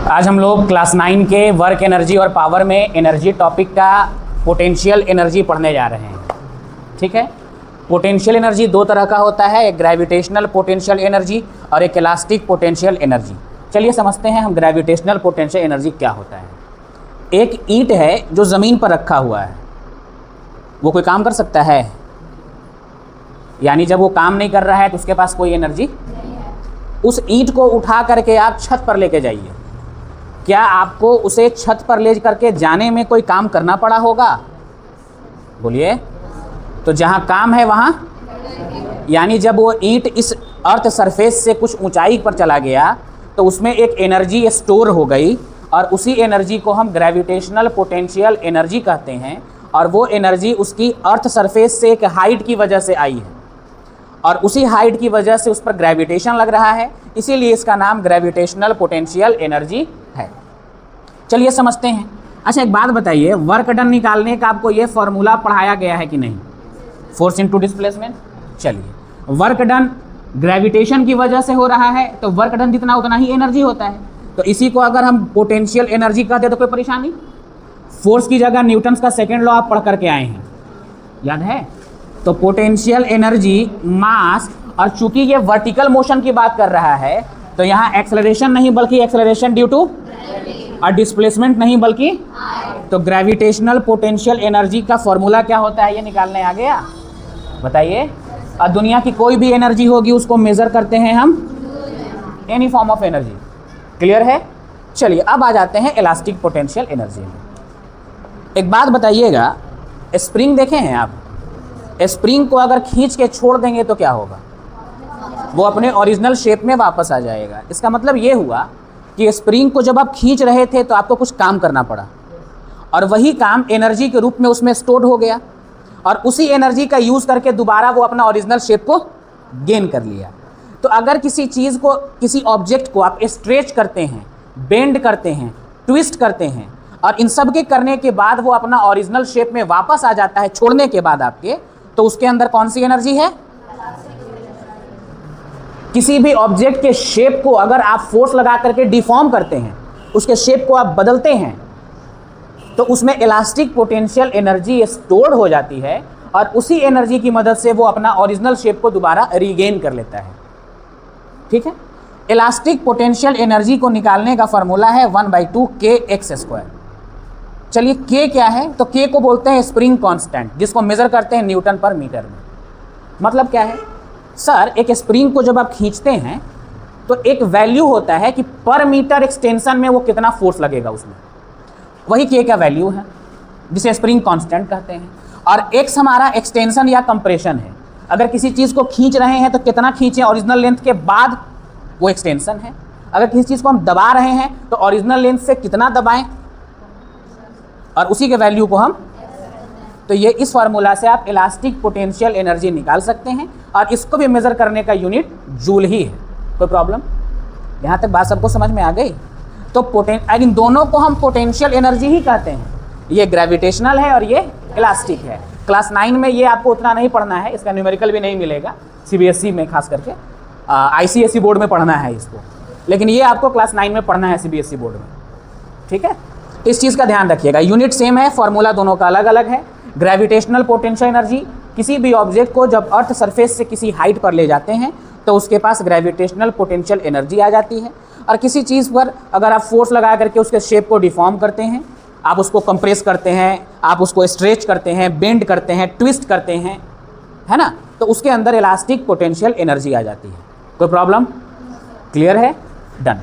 आज हम लोग क्लास 9 के वर्क एनर्जी और पावर में एनर्जी टॉपिक का पोटेंशियल एनर्जी पढ़ने जा रहे हैं। ठीक है, पोटेंशियल एनर्जी दो तरह का होता है, एक ग्रेविटेशनल पोटेंशियल एनर्जी और एक इलास्टिक पोटेंशियल एनर्जी। चलिए समझते हैं हम ग्रेविटेशनल पोटेंशियल एनर्जी क्या होता है। एक ईंट है जो ज़मीन पर रखा हुआ है, वो कोई काम कर सकता है? यानी जब वो काम नहीं कर रहा है तो उसके पास कोई एनर्जी। उस ईंट को उठा करके आप छत पर लेके जाइए, क्या आपको उसे छत पर ले करके जाने में कोई काम करना पड़ा होगा? बोलिए। तो जहाँ काम है वहाँ, यानी जब वो ईंट इस अर्थ सरफेस से कुछ ऊंचाई पर चला गया तो उसमें एक एनर्जी स्टोर हो गई और उसी एनर्जी को हम ग्रेविटेशनल पोटेंशियल एनर्जी कहते हैं। और वो एनर्जी उसकी अर्थ सरफेस से एक हाइट की वजह से आई है और उसी हाइट की वजह से उस पर ग्रेविटेशन लग रहा है, इसीलिए इसका नाम ग्रेविटेशनल पोटेंशियल एनर्जी है। चलिए समझते हैं। अच्छा एक बात बताइए, वर्क डन निकालने का आपको ये फॉर्मूला पढ़ाया गया है कि नहीं? Force into displacement. चलिए, वर्क डन ग्रेविटेशन की वजह से हो रहा है तो वर्क डन जितना उतना ही एनर्जी होता है, तो इसी को अगर हम पोटेंशियल एनर्जी कहते तो कोई परेशानी। फोर्स की जगह न्यूटन्स का सेकेंड लॉ आप पढ़ करके आए हैं, याद है? तो पोटेंशियल एनर्जी मास, और चूंकि ये वर्टिकल मोशन की बात कर रहा है तो यहाँ एक्सेलरेशन नहीं बल्कि एक्सेलरेशन ड्यू टू, और डिस्प्लेसमेंट नहीं बल्कि, तो ग्रेविटेशनल पोटेंशियल एनर्जी का फॉर्मूला क्या होता है ये निकालने आ गया? बताइए। और दुनिया की कोई भी एनर्जी होगी उसको मेजर करते हैं हम any form of energy. Clear है? चलिए अब आ जाते हैं इलास्टिक पोटेंशियल एनर्जी में। एक बात बताइएगा, स्प्रिंग देखे हैं आप? स्प्रिंग को अगर खींच के छोड़ देंगे तो क्या होगा? वो अपने ओरिजिनल शेप में वापस आ जाएगा। इसका मतलब ये हुआ कि स्प्रिंग को जब आप खींच रहे थे तो आपको कुछ काम करना पड़ा और वही काम एनर्जी के रूप में उसमें स्टोर हो गया और उसी एनर्जी का यूज़ करके दोबारा वो अपना ओरिजिनल शेप को गेन कर लिया। तो अगर किसी चीज़ को, किसी ऑब्जेक्ट को आप स्ट्रेच करते हैं, बेंड करते हैं, ट्विस्ट करते हैं और इन सब के करने के बाद वो अपना ओरिजिनल शेप में वापस आ जाता है छोड़ने के बाद आपके, तो उसके अंदर कौन सी एनर्जी है? किसी भी ऑब्जेक्ट के शेप को अगर आप फोर्स लगा करके डिफॉर्म करते हैं, उसके शेप को आप बदलते हैं, तो उसमें इलास्टिक पोटेंशियल एनर्जी स्टोर हो जाती है और उसी एनर्जी की मदद से वो अपना ओरिजिनल शेप को दोबारा रीगेन कर लेता है। ठीक है? इलास्टिक पोटेंशियल एनर्जी को निकालने का फॉर्मूला है 1/2 kx²। चलिए k क्या है? तो k को बोलते हैं स्प्रिंग कांस्टेंट, जिसको मेजर करते हैं न्यूटन पर मीटर में। मतलब क्या है सर? एक स्प्रिंग को जब आप खींचते हैं तो एक वैल्यू होता है कि पर मीटर एक्सटेंशन में वो कितना फोर्स लगेगा, उसमें वही k का वैल्यू है जिसे स्प्रिंग कांस्टेंट कहते हैं। और x हमारा एक्सटेंशन या कंप्रेशन है। अगर किसी चीज़ को खींच रहे हैं तो कितना खींचें ओरिजिनल लेंथ के बाद, वो एक्सटेंशन है। अगर किसी चीज़ को हम दबा रहे हैं तो ओरिजिनल लेंथ से कितना दबाएं, और उसी के वैल्यू को हम, तो ये इस फार्मूला से आप इलास्टिक पोटेंशियल एनर्जी निकाल सकते हैं और इसको भी मेज़र करने का यूनिट जूल ही है। कोई प्रॉब्लम? यहाँ तक बात सबको समझ में आ गई? तो इन दोनों को हम पोटेंशियल एनर्जी ही कहते हैं। ये ग्रेविटेशनल है और ये इलास्टिक है। क्लास 9 में ये आपको उतना नहीं पढ़ना है, इसका न्यूमेरिकल भी नहीं मिलेगा, CBSE में खास करके, ICSE बोर्ड में पढ़ना है इसको, लेकिन ये आपको क्लास 9 में पढ़ना है CBSE बोर्ड में। ठीक है? इस चीज़ का ध्यान रखिएगा। यूनिट सेम है, फॉर्मूला दोनों का अलग अलग है। ग्रेविटेशनल पोटेंशियल एनर्जी, किसी भी ऑब्जेक्ट को जब अर्थ सरफेस से किसी हाइट पर ले जाते हैं तो उसके पास ग्रेविटेशनल पोटेंशियल एनर्जी आ जाती है। और किसी चीज़ पर अगर आप फोर्स लगा करके उसके शेप को डिफॉर्म करते हैं, आप उसको कंप्रेस करते हैं, आप उसको स्ट्रेच करते हैं, बेंड करते हैं, ट्विस्ट करते हैं, है ना, तो उसके अंदर इलास्टिक पोटेंशियल एनर्जी आ जाती है। कोई प्रॉब्लम? क्लियर है? डन।